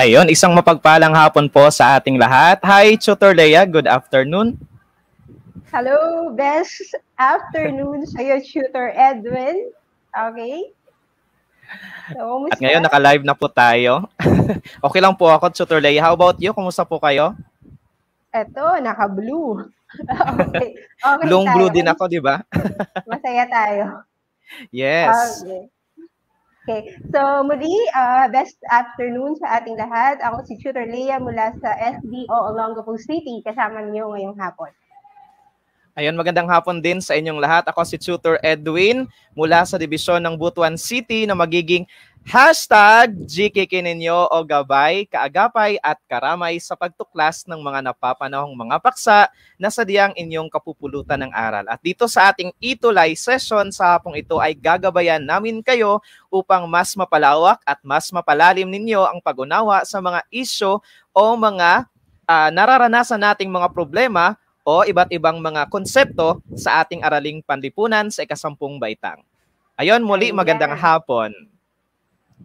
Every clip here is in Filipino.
Ayun, isang mapagpalang hapon po sa ating lahat. Hi, Tutor Leia. Good afternoon. Hello, best afternoon sa'yo, Tutor Edwin. Okay? So, At ngayon, naka-live na po tayo. Okay lang po ako, Tutor Leia. How about you? Kumusta po kayo? Eto, naka-blue. Okay. Okay Blue tayo. din ako, di ba? Masaya tayo. Yes. Okay. So, muli, best afternoon sa ating lahat. Ako si Tutor Leia mula sa SDO Olongapo City. Kasama niyo ngayong hapon. Ayun, magandang hapon din sa inyong lahat. Ako si Tutor Edwin mula sa Dibisyon ng Butuan City na magiging #GKK ninyo o gabay, kaagapay at karamay sa pagtuklas ng mga napapanahong mga paksa na sadyang inyong kapupulutan ng aral. At dito sa ating itulay session sa hapong ito ay gagabayan namin kayo upang mas mapalawak at mas mapalalim ninyo ang pag-unawa sa mga isyu o mga nararanasan nating mga problema o iba't ibang mga konsepto sa ating araling panlipunan sa ika-10 baitang. Ayun, muli magandang hapon.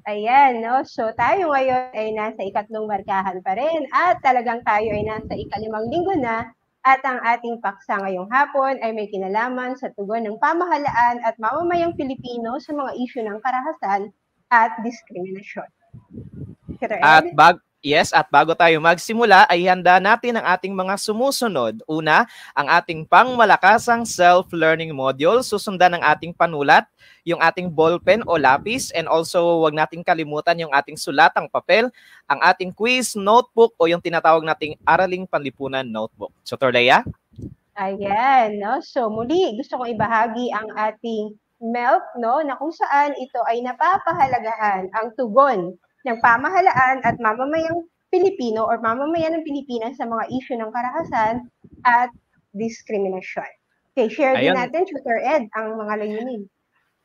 Ayan, no? So tayo ngayon ay nasa ikatlong markahan pa rin at talagang tayo ay nasa ika-5 linggo na at ang ating paksa ngayong hapon ay may kinalaman sa tugon ng pamahalaan at mamamayang Pilipino sa mga isyu ng karahasan at diskriminasyon. At bago tayo magsimula ay handa natin ang ating mga sumusunod. Una, ang ating pangmalakasang self-learning module. Susundan ng ating panulat, yung ating ballpen o lapis, and also wag nating kalimutan yung ating sulatang papel, ang ating quiz notebook o yung tinatawag nating araling panlipunan notebook. Tutor Leia? Ayan, no? So muli, gusto kong ibahagi ang ating MELP, no, na kung saan ito ay napapahalagahan ang tugon ng pamahalaan at mamamayang Pilipino or mamamayan ng Pilipinas sa mga issue ng karahasan at diskriminasyon. Okay, share din natin, Tutor Ed, ang mga layunin.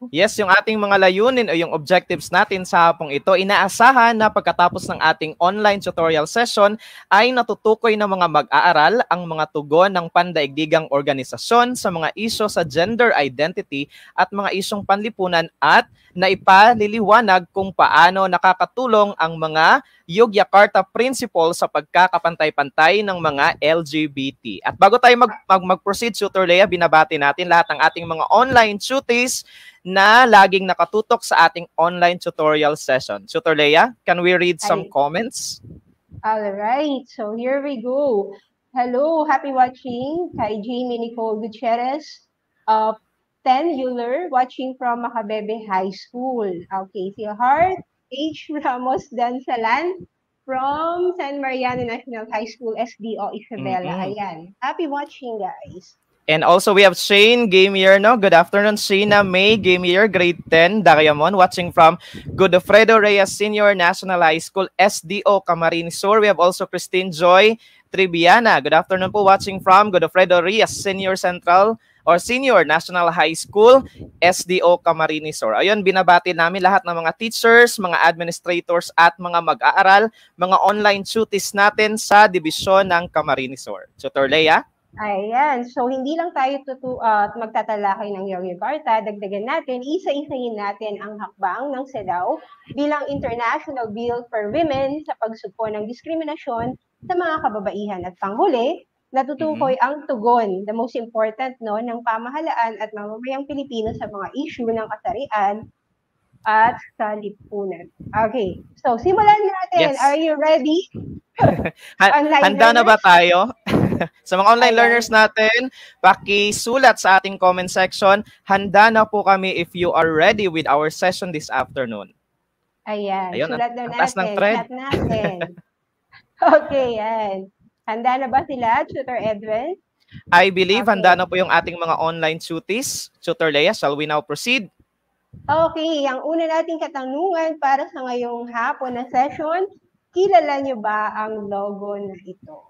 Yes, yung ating mga layunin o yung objectives natin sa hapong ito, inaasahan na pagkatapos ng ating online tutorial session ay natutukoy ng mga mag-aaral ang mga tugon ng pandaigdigang organisasyon sa mga isyu sa gender identity at mga isyong panlipunan at naipaliliwanag kung paano nakakatulong ang mga Yogyakarta Principles sa pagkakapantay-pantay ng mga LGBT. At bago tayo mag-proceed, Tutor Leia, binabati natin lahat ng ating mga online tuties na laging nakatutok sa ating online tutorial session. Tutor Leia, can we read some comments? All right, so here we go. Hello, happy watching kay Jamie Nicole Gutierrez, 10 Euler, watching from Macabebe High School. Okay, si Heart H. Ramos Dansalan from San Mariano National High School, SDO Isabela. Ayan, happy watching, guys. And also we have Shane Gamier, no? Good afternoon, Shana May Gamier, grade 10, Dariamon, watching from Godofredo Reyes Senior National High School, SDO Camarines Sur. We have also Christine Joy Tribiana. Good afternoon po, watching from Godofredo Reyes Senior National High School, SDO Camarines Sur. Ayun, binabati namin lahat ng mga teachers, mga administrators at mga mag-aaral, mga online tuties natin sa dibisyon ng Camarines Sur. Tutor Leia? Ayan, so hindi lang tayo magtatalakay ng Yogyakarta, dagdagan natin, isa-isahin natin ang hakbang ng SEDAW bilang International Bill for Women sa pagsuko ng diskriminasyon sa mga kababaihan at panghuli, natutukoy ang tugon, the most important, no, ng pamahalaan at mamamayang Pilipino sa mga issue ng kasarian at sa lipunan. Okay, so simulan natin. Yes. Are you ready? Handa na ba tayo? Sa mga online learners natin, pakisulat sa ating comment section. Handa na po kami if you are ready with our session this afternoon. Ayan, sulat na natin. Chat natin. Okay, yan. Handa na ba sila, Tutor Edwin? I believe handa na po yung ating mga online tuties. Tutor Leia, shall we now proceed? Okay, ang una nating katanungan para sa ngayong hapon na session, kilala niyo ba ang logo na ito?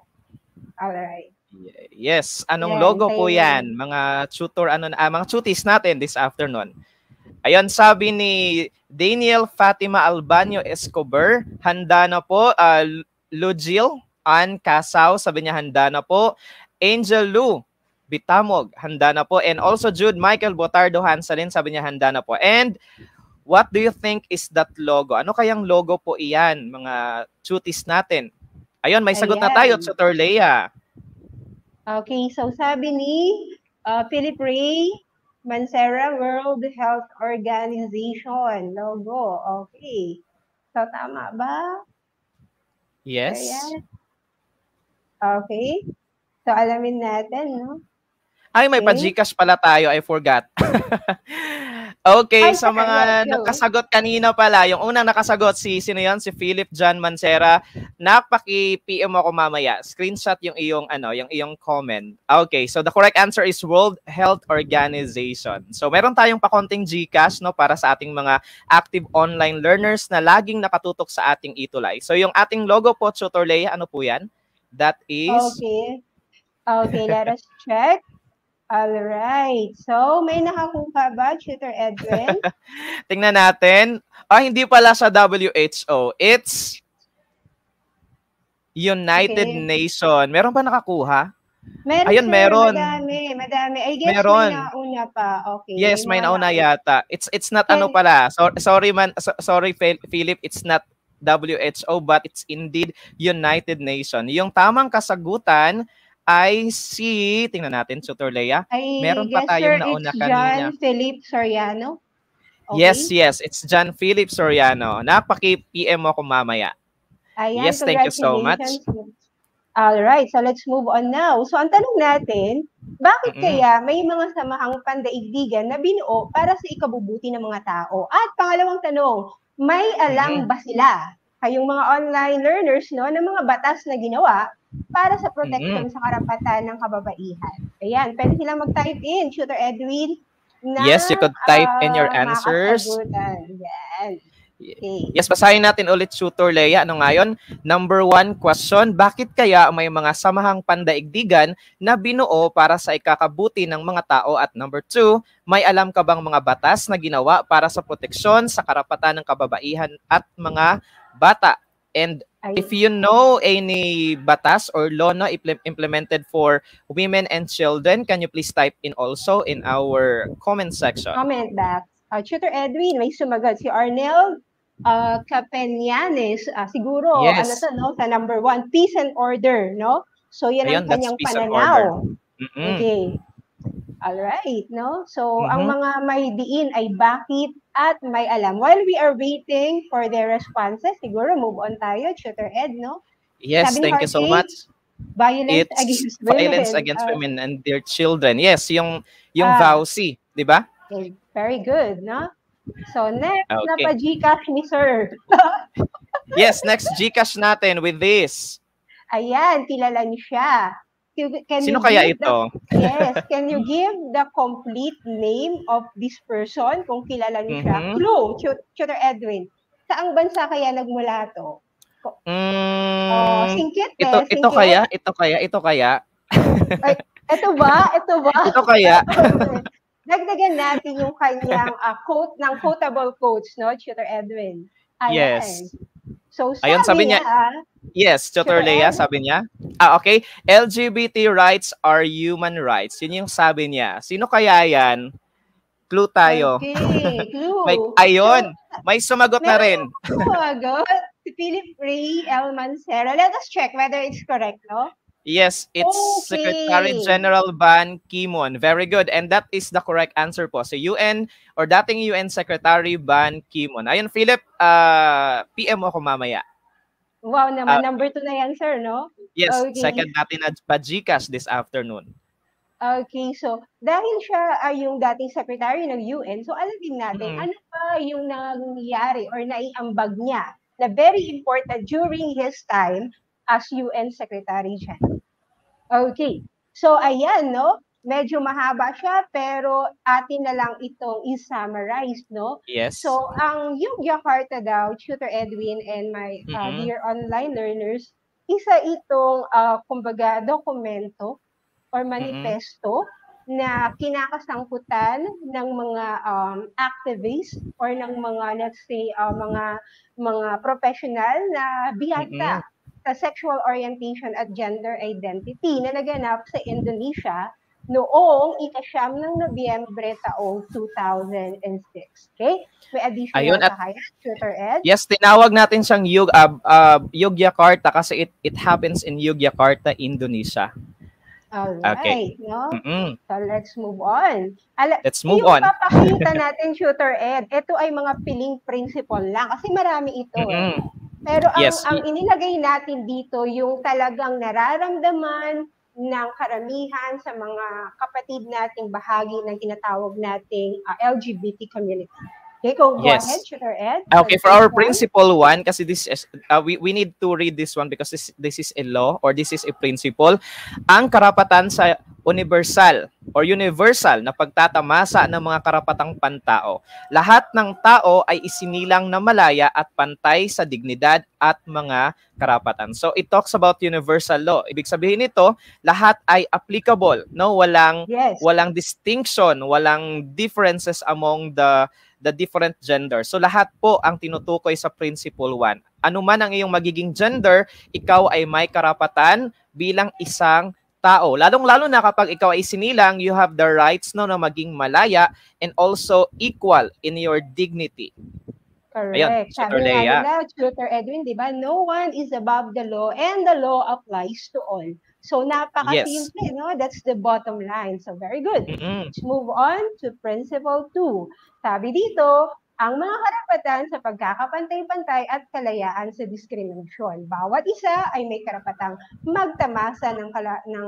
Alright. Yes, anong logo po yan? Mga tutor, mga tuties natin this afternoon. Ayun, sabi ni Daniel Fatima Albanyo Escobar, handa na po. Lujil Ann Casaw, sabi niya handa na po. Angel Lu Bitamog, handa na po. And also Jude Michael Botardo Hansalin, sabi niya handa na po. And What do you think is that logo? Ano kayang logo po iyan, mga cuties natin? Ayun, may sagot na tayo, Ayan. Tutor Leia. Okay, so sabi ni Philip Ray Mancera, World Health Organization logo. Okay. So tama ba? Yes. Ayan. Okay. So alamin natin, no? Ay, may Okay. pa-Gcash pala tayo. I forgot. Okay, Ay, sa mga go. nakasagot kanina pala, yung unang nakasagot, sino yun? Si Philip John Mancera. Napaki-PM ako mamaya. Screenshot yung iyong comment. Okay, so the correct answer is World Health Organization. So meron tayong pakonting Gcash, no, para sa ating mga active online learners na laging nakatutok sa ating itulay. So yung ating logo po, Tutor Leia, ano po yan? That is... Okay, let us check. All right. So, may nakakuha ba, Tutor Edwin? Tingnan natin. Hindi pala sa WHO. It's United Nation. Meron ba nakakuha? Meron, ayun, sir. Meron. Madami. I guess meron. may nauna pa. Okay. Yes, may nauna yata. It's not ano pala. Sorry, Philip. It's not WHO, but it's indeed United Nation. Yung tamang kasagutan ay tingnan natin, Tutor Leia. Meron pa tayong nauna kanina. John Philip Soriano. Okay? Yes, it's John Philip Soriano. Napaki-PM mo ako mamaya. Ayan, yes, thank you so much. All right, so let's move on now. So ang tanong natin, bakit kaya may mga samahang pandaigdigan na binuo para sa ikabubuti ng mga tao? At pangalawang tanong, may alam ba sila, kayong mga online learners, no, ng mga batas na ginawa para sa protection sa karapatan ng kababaihan? Ayan, pwede silang mag-type in, Tutor Edwin. Yes, you could type in your answers. Yan. Okay. Yes, basahin natin ulit, Tutor Leia. Ano ngayon? Number 1 question, bakit kaya may mga samahang pandaigdigan na binuo para sa ikakabuti ng mga tao? At number 2, may alam ka bang mga batas na ginawa para sa proteksyon sa karapatan ng kababaihan at mga bata? And if you know any batas or law na implemented for women and children, can you please type in also in our comment section? Comment box. Tutor Edwin, may sumagot. Si Arnel Capeñanes, siguro, yes. sa number 1, peace and order, no? So, yan ang kanyang pananaw. Okay. Alright, no? So, ang mga may diin ay bakit at may alam. While we are waiting for their responses, siguro move on tayo, Tutor Ed, no? Yes, thank you so much. Violence against women and their children. Yes, yung VAUSI, di ba? Okay, very good, no? So, next na pa Gcash ni Sir. Yes, next Gcash natin with this. Ayan, kilala niyo siya. Sino kaya ito? Yes, can you give the complete name of this person kung kilala niyo siya? Clue, Tutor Edwin. Saang bansa kaya nagmula to? Singkit Ito kaya? Ay, ito ba? Ito kaya? Dagdagan natin yung kanyang quote ng quotable quotes, no, Tutor Edwin? Ayan. Yes. So, sabi niya, yes, Tutor Leia, sabi niya. Okay. LGBT rights are human rights. Yun yung sabi niya. Sino kaya yan? Clue tayo. Okay, clue. May sumagot na rin. Sumagot. Si Philip Ray L. Mancera. Let us check whether it's correct, no? Yes, it's Secretary General Ban Ki-moon. Very good. And that is the correct answer po. So UN or dating UN Secretary Ban Ki-moon. Ayun, Philip, PM mo ako mamaya. Wow naman, number 2 na yan, sir, no? Yes, second natin na pa-Gcash this afternoon. Okay, so dahil siya ay yung dating Secretary ng UN, so alamin natin, ano pa yung nangyayari or naiambag niya na very important during his time as UN Secretary General. Okay. So, ayan, no? Medyo mahaba siya, pero atin na lang itong i-summarize, no? Yes. So, ang Yogyakarta daw, Tutor Edwin and my dear online learners, isa itong, kumbaga, dokumento or manifesto na kinakasangkutan ng mga activists or ng mga, let's say, mga professional na bihagta sa sexual orientation at gender identity na naganap sa Indonesia noong ika-9 ng Nobyembre taong 2006. Okay? May additional Ayun, at ka kaya, Tutor Ed? yes, tinawag natin siyang Yogyakarta kasi it happens in Yogyakarta, Indonesia. Okay. Alright, no? Mm-mm. So let's move on. Let's move Yung on. papakita natin, Tutor Ed, ito ay mga piling principle lang kasi marami ito. Mm-mm. Pero Yes. ang inilagay natin dito, yung talagang nararamdaman ng karamihan sa mga kapatid nating bahagi ng tinatawag nating LGBT community. Okay, go Yes. ahead, Tutor Ed. Okay, for our principle one, kasi this is, we need to read this one because this is a law or this is a principle. Ang karapatan sa universal na pagtatamasa ng mga karapatang pantao. Lahat ng tao ay isinilang na malaya at pantay sa dignidad at mga karapatan. So it talks about universal law. Ibig sabihin nito, lahat ay applicable, no? Walang distinction, walang differences among the different gender. So lahat po ang tinutukoy sa Principle 1. Ano man ang iyong magiging gender, ikaw ay may karapatan bilang isang tao. Lalong-lalo na kapag ikaw ay sinilang, you have the rights no, na maging malaya and also equal in your dignity. Correct. Ayun, Sabi nga nila, Tutor Edwin, di ba? No one is above the law and the law applies to all. So, napaka-simple, no? That's the bottom line. So, very good. Let's move on to Principle 2. Sabi dito, ang mga karapatan sa pagkakapantay-pantay at kalayaan sa diskriminasyon. Bawat isa ay may karapatang magtamasa ng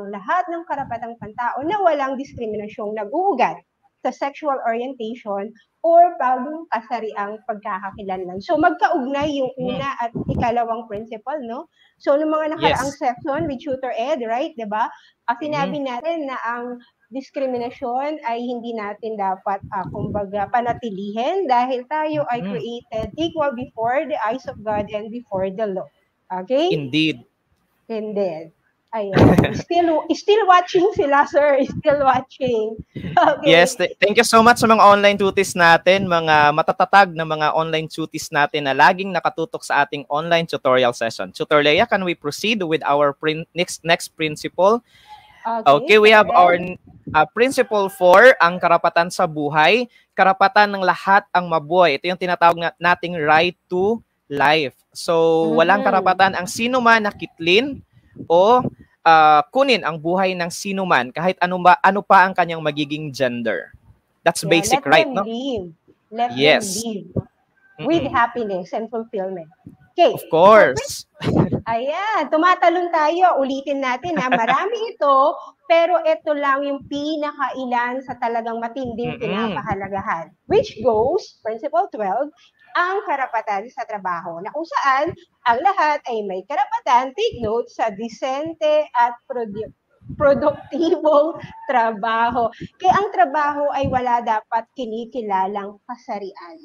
lahat ng karapatang pantao na walang diskriminasyong nag-uugat sa sexual orientation or bagong kasariang pagkakakilanlan. So, magkaugnay yung una at ikalawang principle, no? So, noong mga nakaraang section with Tutor Ed, right, diba? Sinabi natin na ang diskriminasyon ay hindi natin dapat, kumbaga, panatilihin dahil tayo ay created equal before the eyes of God and before the law. Okay? Indeed. Ayan. Still watching sila, sir. Still watching. Okay. Yes, thank you so much sa mga online tutis natin, mga matatatag na mga online tutis natin na laging nakatutok sa ating online tutorial session. Tutor Leia, can we proceed with our next principle? Okay, we have our principle 4, ang karapatan sa buhay. Karapatan ng lahat ang mabuhay. Ito yung tinatawag nating right to life. So, walang karapatan ang sino man na kitlin o kunin ang buhay ng sino man kahit ano pa ang kanyang magiging gender. That's basic right, no? Let them live with happiness and fulfillment. Okay. Of course. Ayan, tumatalon tayo. Ulitin natin ha. Marami ito, pero ito lang yung pinakailan sa talagang matinding pinapahalagahan. Which goes, Principle 12, ang karapatan sa trabaho, na kung saan ang lahat ay may karapatan, take note, sa disente at produktibong trabaho. Kaya ang trabaho ay wala dapat kinikilalang kasarian.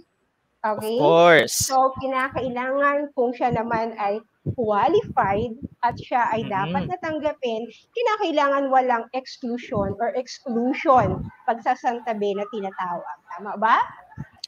Okay? Of course. So, kinakailangan kung siya naman ay qualified at siya ay dapat natanggapin, kinakailangan walang exclusion or exclusion pagsasantabi na tinatawag. Tama ba?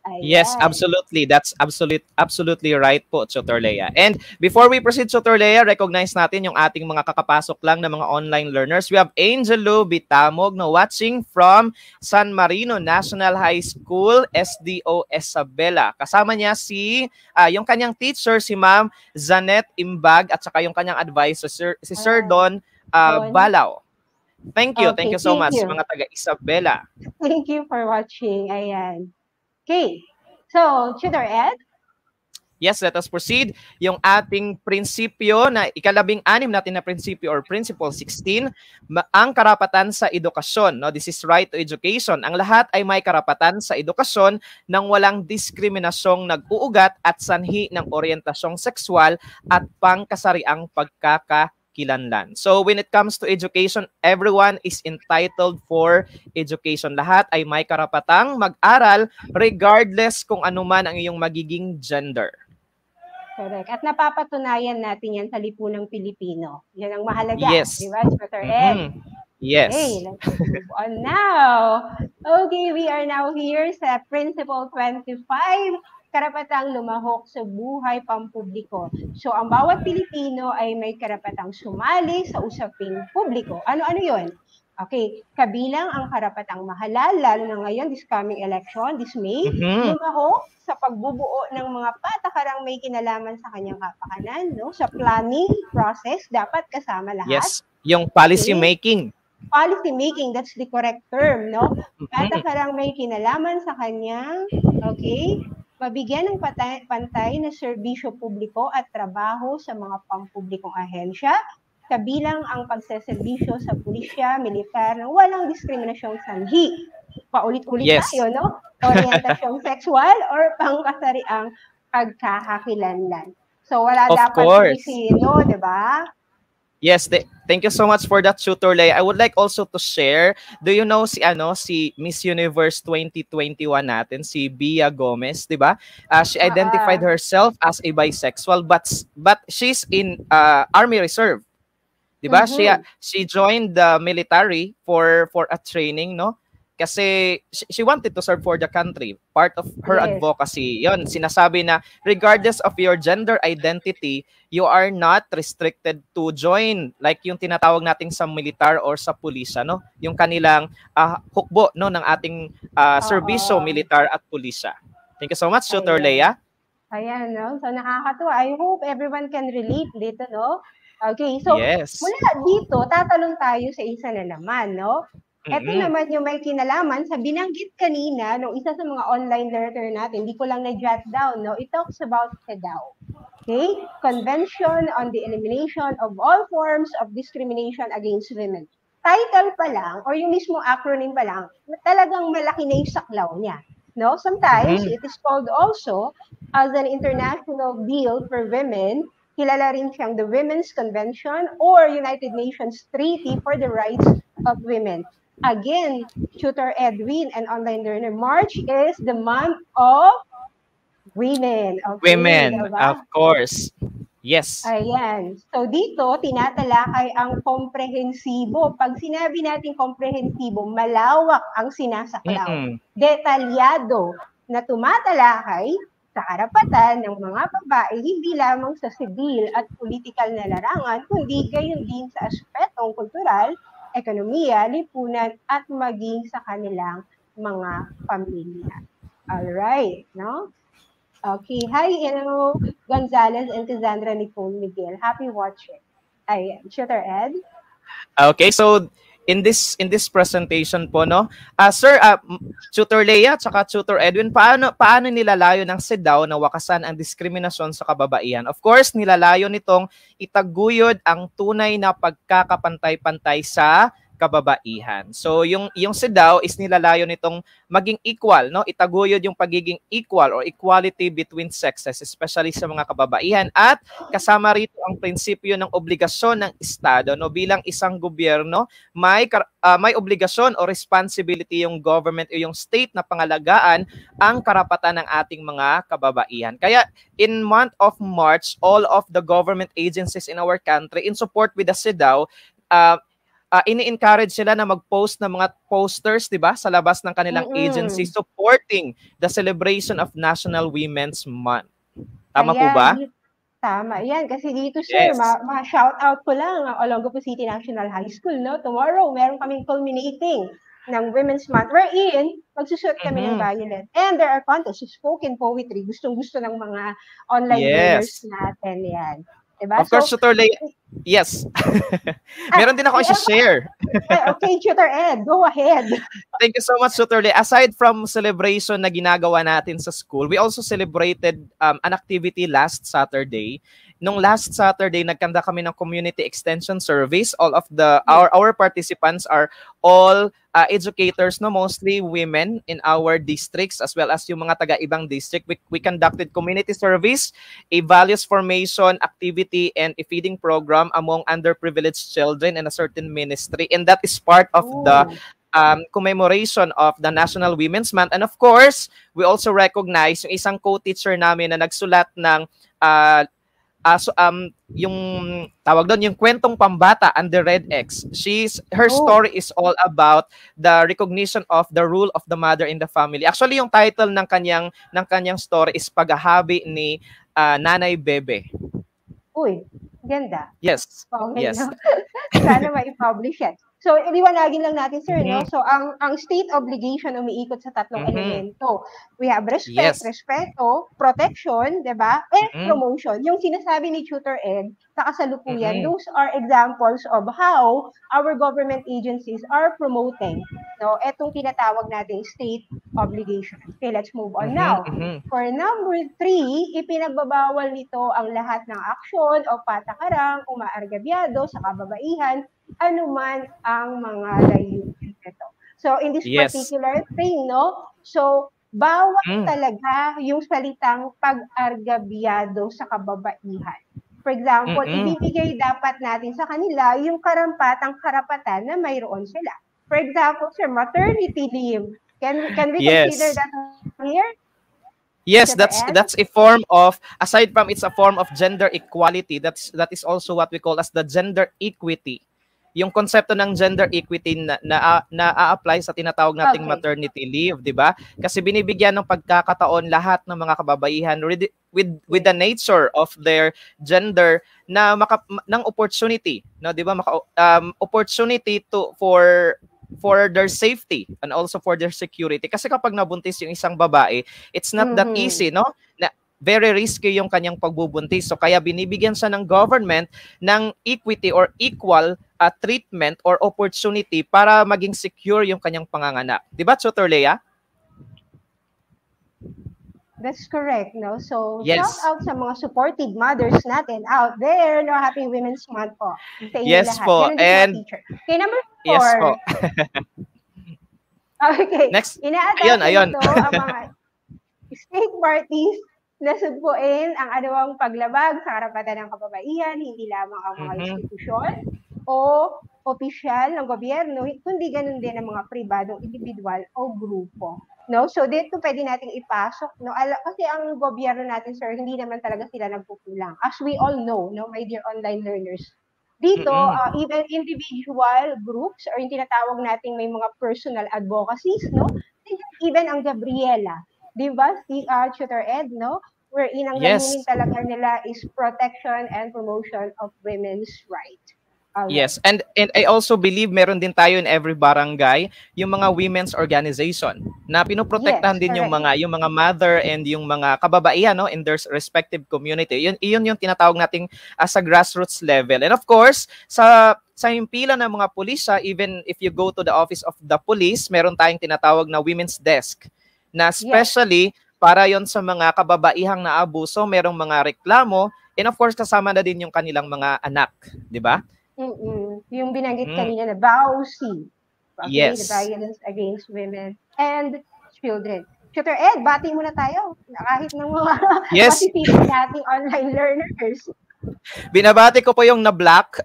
Ayan. Yes, absolutely. That's absolutely right po, Tutor Leia. And before we proceed, Tutor Leia, recognize natin yung ating mga kakapasok lang na mga online learners. We have Angelo Bitamog na watching from San Marino National High School, SDO Isabela. Kasama niya yung kanyang teacher, si Ma'am Zanet Imbag, at saka yung kanyang advisor, si Sir Don Balao. Thank you. Thank you so much, mga taga-Isabela. Thank you for watching. Ayan. Okay. So, Tutor Ed? Yes, let us proceed. Yung ating prinsipyo na ikalabing-anim natin na prinsipyo or principle 16, ang karapatan sa edukasyon. No? This is right to education. Ang lahat ay may karapatan sa edukasyon nang walang diskriminasyong nag-uugat at sanhi ng orientasyong sexual at pangkasariang pagkakakilanlan. So when it comes to education, everyone is entitled for education. Lahat ay may karapatang mag-aral regardless kung ano man ang iyong magiging gender. Correct. At napapatunayan natin yan sa lipunang Pilipino. Yan ang mahalaga. Yes. Di ba, Tutor Ed? Yes. Okay, let's move on now. Okay, we are now here sa Principle 25. Karapatang lumahok sa buhay pampubliko. So, ang bawat Pilipino ay may karapatang sumali sa usaping publiko. Ano-ano yun? Okay, kabilang ang karapatang mahalal, lalo na ngayon, this coming election, this May, lumahok sa pagbubuo ng mga patakarang may kinalaman sa kanyang kapakanan, no? Sa planning process, dapat kasama lahat. Yes, yung policy making. Policy making, that's the correct term, no? Patakarang may kinalaman sa kanyang, okay, mabigyan ng pantay na serbisyo publiko at trabaho sa mga pampublikong ahensya, kabilang ang pagseserbisyo sa pulisya, militar, ng walang diskriminasyong sanhi. Paulit-ulit tayo, no? Orientasyong sexual or pangkasariang pagkakakilanlan. So, wala dapat sino, di ba? Yes, thank you so much for that, Tutor Lay. I would like also to share, do you know si Miss Universe 2021 natin, si Bia Gomez, di ba? She identified herself as a bisexual, but she's in Army Reserve. Diba? She joined the military for a training, no? Kasi she wanted to serve for the country. Part of her advocacy. Yon, sinasabi na regardless of your gender identity, you are not restricted to join like yung tinatawag nating sa militar or sa pulisya, no? Yung kanilang hukbo, no, ng ating serbisyo militar at pulisya. Thank you so much, Tutor Leia. Ayan, no? So nakakatuwa. I hope everyone can relate dito, no? Okay, so mula dito, tatalon tayo sa isa na naman, no? Ito naman yung may kinalaman sa binanggit kanina nung isa sa mga online learner natin, hindi ko lang na-jot down, no? It talks about CEDAW. Okay? Convention on the Elimination of All Forms of Discrimination Against Women. Title pa lang, or yung mismo acronym pa lang, talagang malaki na yung saklaw niya. No? Sometimes, it is called also as an international bill for women. Kilala rin siyang the Women's Convention or United Nations Treaty for the Rights of Women. Again, Tutor Edwin and online learner, March is the month of women. Okay, women, diba? Of course. Yes. Ayan. So dito, tinatalakay ang komprehensibo. Pag sinabi natin komprehensibo, malawak ang sinasaklaw. Detalyado na tumatalakay sa karapatan ng mga babae, hindi lamang sa sibil at political na larangan, kundi gayon din sa aspetong kultural, ekonomiya, lipunan, at maging sa kanilang mga pamilya. Alright, no? Okay, hi, hello, Gonzalez and Cassandra Nicole Miguel. Happy watching. Ayan, Tutor Ed. Okay, so in this presentation po, no, Sir, Tutor Leia at saka Tutor Edwin, paano nilalayo ng CEDAW na wakasan ang diskriminasyon sa kababaihan? Of course, nilalayo nitong itaguyod ang tunay na pagkakapantay-pantay sa kababaihan. So yung CEDAW is nilalayo nitong maging equal, no? Itaguyod yung pagiging equal or equality between sexes, especially sa mga kababaihan, at kasama rito ang prinsipyo ng obligasyon ng Estado, no, bilang isang gobyerno, may obligasyon o responsibility yung government o yung state na pangalagaan ang karapatan ng ating mga kababaihan. Kaya in month of March, all of the government agencies in our country in support with the CEDAW, ini-encourage sila na mag-post ng mga posters, 'di ba, sa labas ng kanilang agency supporting the celebration of National Women's Month. Tama po ba? Tama. Yan, kasi dito, sir, ma-shout out ko lang ang Olongapo City National High School, no? Tomorrow, meron kaming culminating ng Women's Month wherein magsusuot kami ng violet. And there are contests, spoken poetry. Gustong-gusto ng mga online learners natin yan. Diba? Of course, Tutor Leia. Yes. Meron din ako i-share. Okay, Tutor Ed, go ahead. Thank you so much, Tutor Leia. Aside from celebration na ginagawa natin sa school, we also celebrated an activity last Saturday. Nung last Saturday, nagkanda kami ng community extension service. All of our participants are all educators, no, mostly women in our districts as well as yung mga taga-ibang district. We conducted community service, a values formation activity, and a feeding program among underprivileged children in a certain ministry. And that is part of the commemoration of the National Women's Month. And of course, we also recognize yung isang co-teacher namin na nagsulat ng yung tawag doon, yung kwentong pambata under Red X. Her story is all about the recognition of the role of the mother in the family. Actually, yung title ng kanyang story is Paghahabi ni Nanay Bebe. Uy, ganda. Yes. Okay, yes. No? Sana ma-publish yan. So, iliwanagin lang natin, sir, no? So, ang state obligation umiikot sa tatlong elemento. We have respect, Yes. respeto, protection, di ba? And Mm-mm. promotion. Yung sinasabi ni Tutor Ed sa kasalukuyan, those are examples of how our government agencies are promoting, no? Etong tinatawag nating state obligation. Okay, let's move on now. For number 3, ipinagbabawal nito ang lahat ng aksyon o patakarang umaargabyado sa kababaihan anuman ang mga layunin nito. So, in this particular thing, no? So, bawal talaga yung salitang pag-argabyado sa kababaihan. For example, ibibigay dapat natin sa kanila yung karapatan na mayroon sila. For example, sir, maternity leave. Can we consider that here? Yes, that's a form of, aside from it's a form of gender equality, that is also what we call as the gender equity. Yung konsepto ng gender equity na apply sa tinatawag nating maternity leave, di ba? Kasi binibigyan ng pagkakataon lahat ng mga kababaihan with the nature of their gender na ng opportunity, no, di ba? Opportunity for their safety and also for their security. Kasi kapag nabuntis yung isang babae, it's not that easy, no? Very risky yung kanyang pagbubuntis. So kaya binibigyan siya ng government ng equity or equal treatment or opportunity para maging secure yung kanyang panganganak. Di ba, Tutor Leah? That's correct, no? So, shout out sa mga supportive mothers natin out there, no? Happy Women's Month po. Sa inyo lahat. Po. And teacher. Okay, number 4. Yes po. Okay. Next. Ina-attack nito ang mga state parties na sugpuin ang anumang paglabag sa karapatan ng kababaihan, hindi lamang ang mga institusyon o opisyal ng gobyerno, kundi ganun din ang mga pribadong individual o grupo. No? So, dito pwede nating ipasok, no? Kasi ang gobyerno natin, sir, hindi naman talaga sila nagpupulang. As we all know, no, my dear online learners, dito, even individual groups or yung tinatawag nating may mga personal advocacies, no? Even ang Gabriela, di ba? Si Tutor Ed, no? Wherein ang layunin talaga nila is protection and promotion of women's rights. Yes, and I also believe meron din tayo in every barangay yung mga women's organization na pinoprotektahan din yung mga mother and yung mga kababaihan, no, in their respective community. Yun yung tinatawag nating as a grassroots level. And of course, sa himpilan ng mga pulisya, even if you go to the office of the police, meron tayong tinatawag na women's desk na especially para yon sa mga kababaihang naabuso, merong mga reklamo, and of course kasama na din yung kanilang mga anak, di ba? Yung binanggit kanina na BAUC. Okay, yes. The Violence Against Women and Children. Tutor Ed, bati muna tayo. Kahit ng mga masisipin nating online learners. Binabati ko po yung na-black.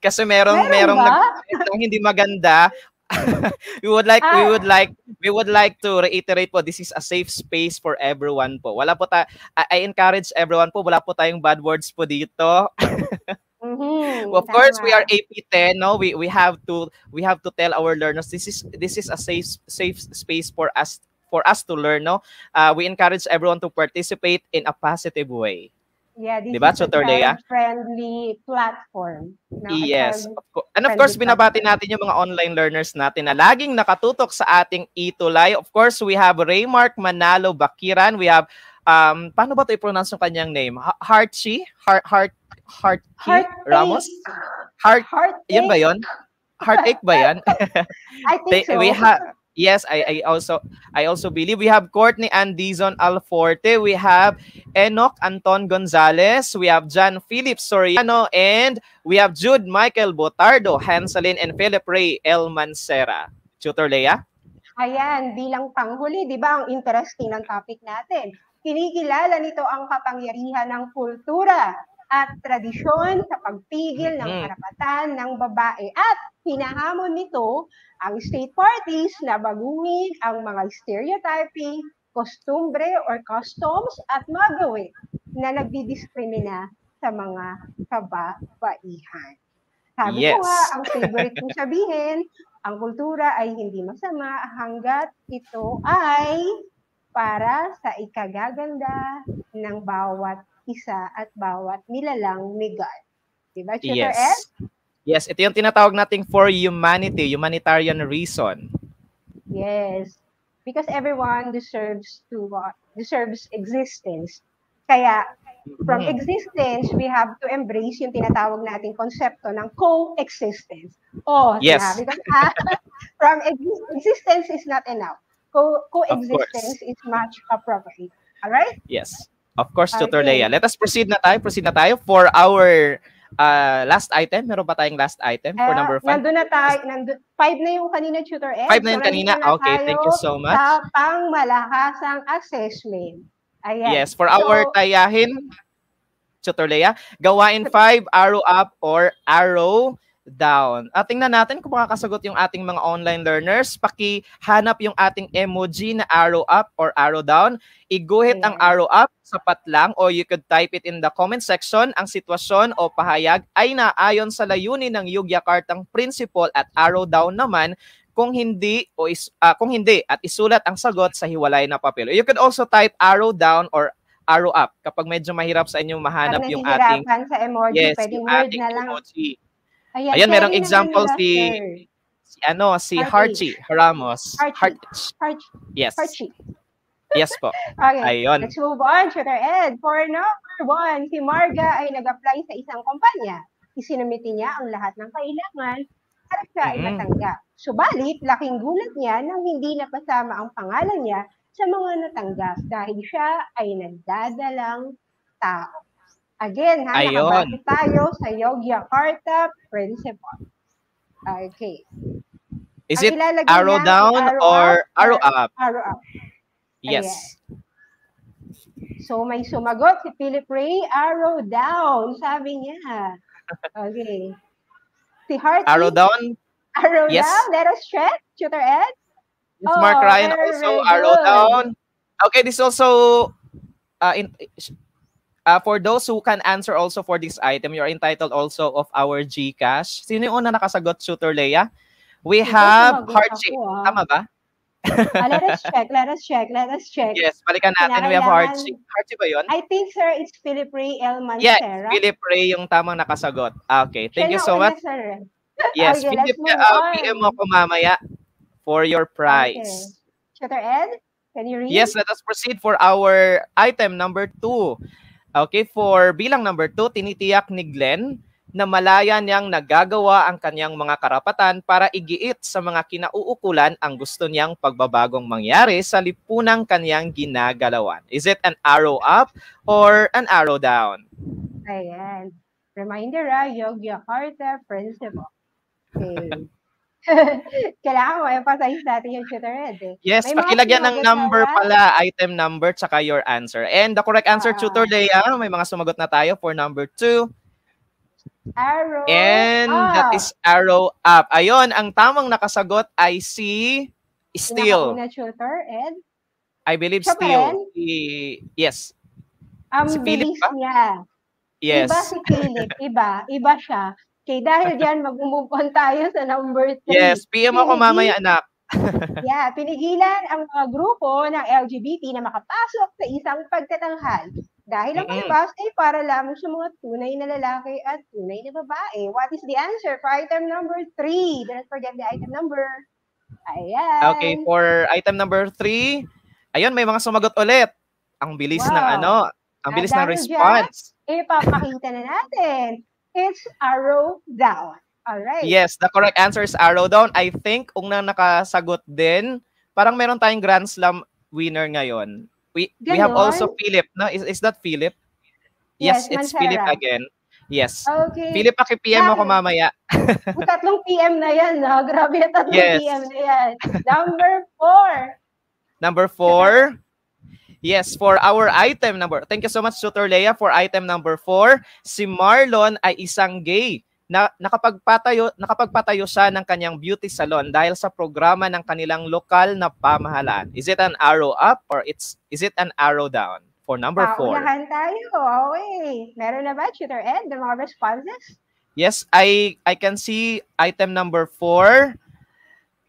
Kasi merong hindi maganda. we would like to reiterate po, this is a safe space for everyone po. Wala po I encourage everyone po, wala po tayong bad words po dito. Of course, we are AP10. No, we have to tell our learners this is a safe space for us to learn. No, we encourage everyone to participate in a positive way. Yeah, this is a child-friendly platform. Yes, and of course, binabati natin yung mga online learners natin na laging nakatutok sa ating itulay. Of course, we have Raymark Manalo Bakiran. We have paano ba ito i-pronounce yung kanyang name? Heartchi Ramos? Yan ba yun? Heartache ba yan? I think so. Yes, I also believe we have Courtney Andizon Alforte, we have Enoch Anton Gonzalez, we have John Philip Soriano, and we have Jude Michael Botardo, Hanselin, and Philip Ray El Mancera. Tutor Leah? Ayan, bilang panghuli, di ba, ang interesting ng topic natin. Kinikilala nito ang kapangyarihan ng kultura at tradisyon sa pagpigil ng karapatan ng babae at hinahamon nito ang state parties na baguhin ang mga stereotyping, kostumbre or customs at mga gawin na nagdidiskrimina sa mga kababaihan. Sabi ko nga, ang favorite kong sabihin, ang kultura ay hindi masama hanggat ito ay para sa ikagaganda ng bawat isa at bawat nilalang ni God. Diba, Tutor Ed? Yes, ito yung tinatawag nating for humanity, humanitarian reason. Yes. Because everyone deserves existence. Kaya from existence, we have to embrace yung tinatawag nating konsepto ng coexistence. Oh, Yes. sinabi ko na, from existence is not enough. Coexistence is much appropriate. Alright? Yes. Of course, Tutor Okay. Leia. Let us proceed na tayo for our last item. Meron pa tayong last item for number 5? Nandun na tayo. 5 na yung kanina, Tutor Ed. 5 na yung kanina? Okay, thank you so much. Sa pangmalakasang assessment. Ayan. Yes, for our tayahin, Tutor Leia, gawain 5, arrow up or arrow down. Tingnan natin kung makakasagot yung ating mga online learners. Pakihanap yung ating emoji na arrow up or arrow down. Iguhit ang arrow up, sapat lang, or you could type it in the comment section. Ang sitwasyon o pahayag ay naayon sa layunin ng Yogyakartang Principle at arrow down naman kung hindi at isulat ang sagot sa hiwalay na papel. You could also type arrow down or arrow up kapag medyo mahirap sa inyo mahanap yung ating sa emoji, pwedeng word na lang. Emoji. Ayan, merong example si Harchi Ramos. Yes. Harchi. Yes po. Okay, ayun. Let's move on, Tutor Ed. For number 1, si Marga ay nag-apply sa isang kumpanya. Isinumiti niya ang lahat ng kailangan para siya ay matanggap. Subalit, laking gulat niya nang hindi napasama ang pangalan niya sa mga natanggap dahil siya ay nagdadalang tao. Again, nakabase tayo sa Yogyakarta Principle. Okay. Is it arrow down or arrow up? Arrow up. Yes. Ayan. So, may sumagot si Philip Ray, arrow down, sabi niya. Okay. Si Hartley. Arrow down? Arrow down? Let us check, Tutor Ed. Yes, Mark Ryan also, arrow down. Okay, this also, for those who can answer also for this item, you're entitled also of our GCash. Sino yung una nakasagot, Tutor Leia? We have Harchi. Tama ba? Let us check. Yes, balikan natin. We have Harchi. Harchi ba yun? I think, sir, it's Philip Ray L. Mancera. Yes, Philip Ray yung tamang nakasagot. Okay, thank you so much. Sir. Yes, okay, Philip, PM mo ko mamaya for your prize. Okay. Tutor Ed, can you read? Yes, let us proceed for our item number 2. Okay, for bilang number 2, tinitiyak ni Glenn na malaya niyang nagagawa ang kanyang mga karapatan para igiit sa mga kinauukulan ang gusto niyang pagbabagong mangyari sa lipunang kanyang ginagalawan. Is it an arrow up or an arrow down? Ayan. Reminder, Yogyakarta Principle. Okay. Kailangan mo emphasize natin yung Tutor Ed. Yes, pakilagyan ng number pala, item number, tsaka your answer. And the correct answer, Tutor Leia, may mga sumagot na tayo for number 2. Arrow and up. That is arrow up. Ayun, ang tamang nakasagot ay si Steel. Pinakauna, Tutor Ed? I believe Steel. Yes. Si Philip ba? Niya. Yes. Iba si Philip. Iba siya. Okay, dahil dyan, mag-move on tayo sa number 3. Yes, PM ako mamaya, anak. Yeah, pinigilan ang mga grupo ng LGBT na makapasok sa isang pagtatanghal. Dahil ang palabas ay para lamang sa mga tunay na lalaki at tunay na babae. What is the answer for item number 3? Don't forget the item number. Ayan. Okay, for item number 3, ayun, may mga sumagot ulit. Ang bilis ng ang bilis ng response. Ipapakita na natin. It's arrow down. All right. Yes, the correct answer is arrow down. I think unang nakasagot din, parang meron tayong Grand Slam winner ngayon. We have also Philip, no? Is that Philip? Yes, it's Mancera. Philip again. Yes. Okay. Philip, paki-PM ako mamaya. 3 PM na yan, no? Grabe, 3 PM na yan. Number 4. Number 4. Yes, for our item number. Thank you so much, Tutor Leia, for item number 4. Si Marlon ay isang gay na nakapagpatayo siya ng kanyang beauty salon dahil sa programa ng kanilang lokal na pamahalaan. Is it an arrow up or is it an arrow down for number 4? Paunahan tayo. Okay. Meron na ba, Tutor Ed, the mga responses? Yes, I can see item number 4.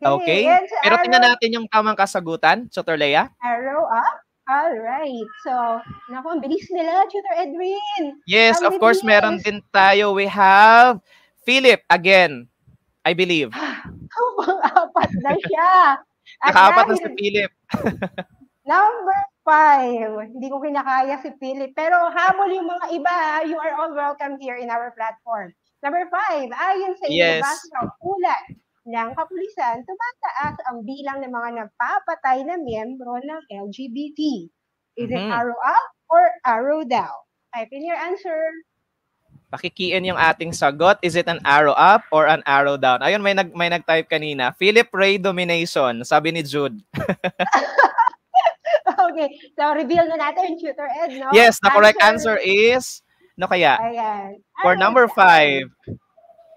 Okay. Pero tingnan natin yung tamang kasagutan, Tutor Leia. Arrow up. All right. So, naku, ang bilis nila, Tutor Edwin. Yes, of course, meron din tayo. We have Philip, again, I believe. Pang-apat na siya. At Nakaapat na si dahil Philip. number 5, hindi ko kinakaya si Philip. Pero habol yung mga iba, you are all welcome here in our platform. Number 5, ayon sa Yes. inilabas na ulat ng kapulisan, tumataas ang bilang ng mga nagpapatay na miyembro ng LGBT. Is it arrow up or arrow down? Type in your answer. Pakikiin yung ating sagot. Is it an arrow up or an arrow down? Ayun, may nag-type kanina. Philip Ray domination, sabi ni Jude. Okay, so reveal na natin, Tutor Ed, no? Yes, the correct answer is, no kaya? Ayan. For number 5.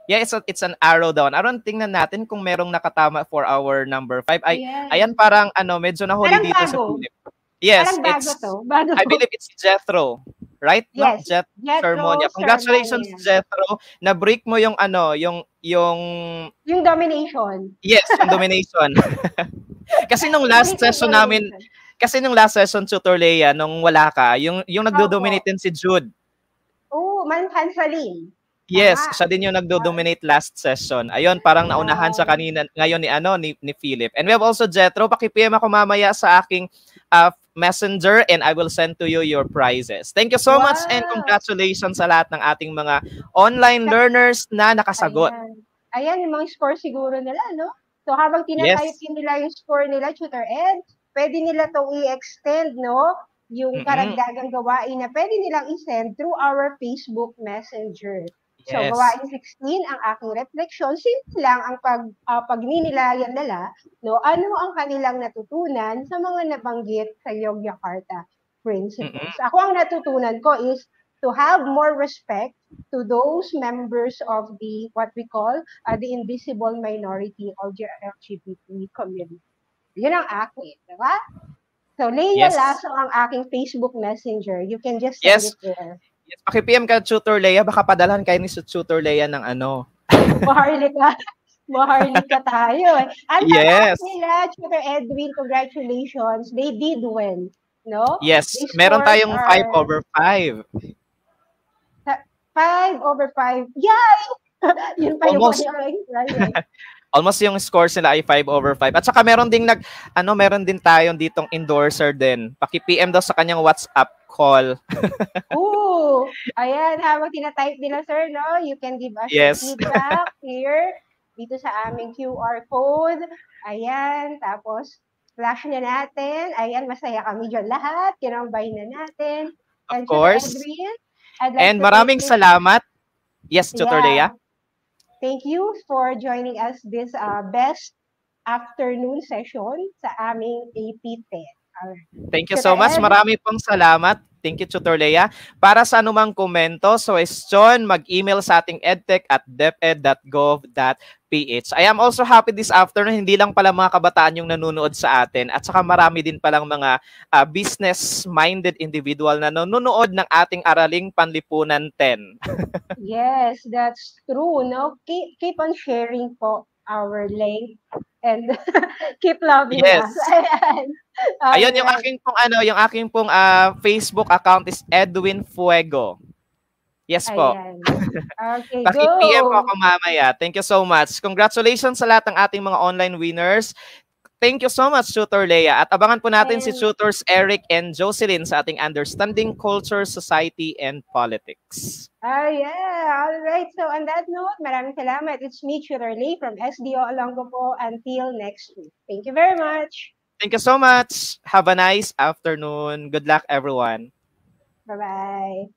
Yeah, it's an arrow down. Aron, tingnan natin kung merong nakatama for our number 5. Ay, ayan, parang medyo nahuli Parang dito bago. sa Philip. Yes, parang bago to. Bago. I believe it's Jethro. Right? Yes. No? Sermonia. Congratulations, Jethro. Na-break mo yung yung domination. Yes, yung domination. Kasi nung last session namin, Tutor Leia, nung wala ka, yung nagdo-dominate din si Jude. Oh, Manhansalin. Yes, siya din yung nagdo-dominate last session. Ayun, parang naunahan sa kanina ngayon ni Philip. And we have also Jethro. Paki-PM ako mamaya sa aking messenger and I will send to you your prizes. Thank you so much and congratulations sa lahat ng ating mga online learners na nakasagot. Ayan yung mga score siguro nila, no? So habang tinatype nila yung score nila, Tutor Ed, pwede nila itong i-extend, no? Yung karagdagang gawain na pwede nilang i-send through our Facebook Messenger. So, gawain 16, ang aking reflection, simple lang ang pagninilayan nila, no? Ano ang kanilang natutunan sa mga nabanggit sa Yogyakarta principles. Ako ang natutunan ko is to have more respect to those members of the, what we call, the invisible minority of the LGBT community. Yun ang akin, diba? So, Leia Lasso ang aking Facebook Messenger. You can just send it there. Yes, paki-PM ka, Tutor Leia. Baka padalhan kayo ni Tutor Leia ng ano. Maharlika tayo. Ang taas nila, Tutor Edwin, congratulations. They did well. No? Yes, meron tayong 5/5. 5/5. Yay! Yun pa yung almost yung scores nila ay 5/5. At saka meron din meron din tayong ditong endorser din. Paki-PM daw sa kanyang WhatsApp call. Ooh, ayan, habang tina-type nila, sir, no? You can give us feedback here dito sa aming QR code. Ayan, tapos flash na natin. Ayan, masaya kami dyan lahat. Kinambay na natin. Of course. Edwin, and maraming salamat. Yes, Tutor Leia. Thank you for joining us this best afternoon session sa aming AP10. Thank you so much. Marami pong salamat. Thank you, Tutor Leia. Para sa anumang komento, suggestion, mag-email sa ating edtech@deped.gov.ph. I am also happy this afternoon, hindi lang pala mga kabataan yung nanonood sa atin at saka marami din palang mga business-minded individual na nanonood ng ating Araling Panlipunan 10. Yes, that's true. No? Keep on sharing po our link and keep loving us. Ayun yung aking pong Facebook account is Edwin Fuego. Yes po. Okay, Paki-PM po ako mamaya. Thank you so much. Congratulations sa lahat ng ating mga online winners. Thank you so much, Tutor Leia. At abangan po natin si Tutors Eric and Jocelyn sa ating Understanding Culture, Society, and Politics. All right. So on that note, maraming salamat. It's me, Tutor Leigh from SDO Olongapo po. Until next week. Thank you very much. Thank you so much. Have a nice afternoon. Good luck, everyone. Bye-bye.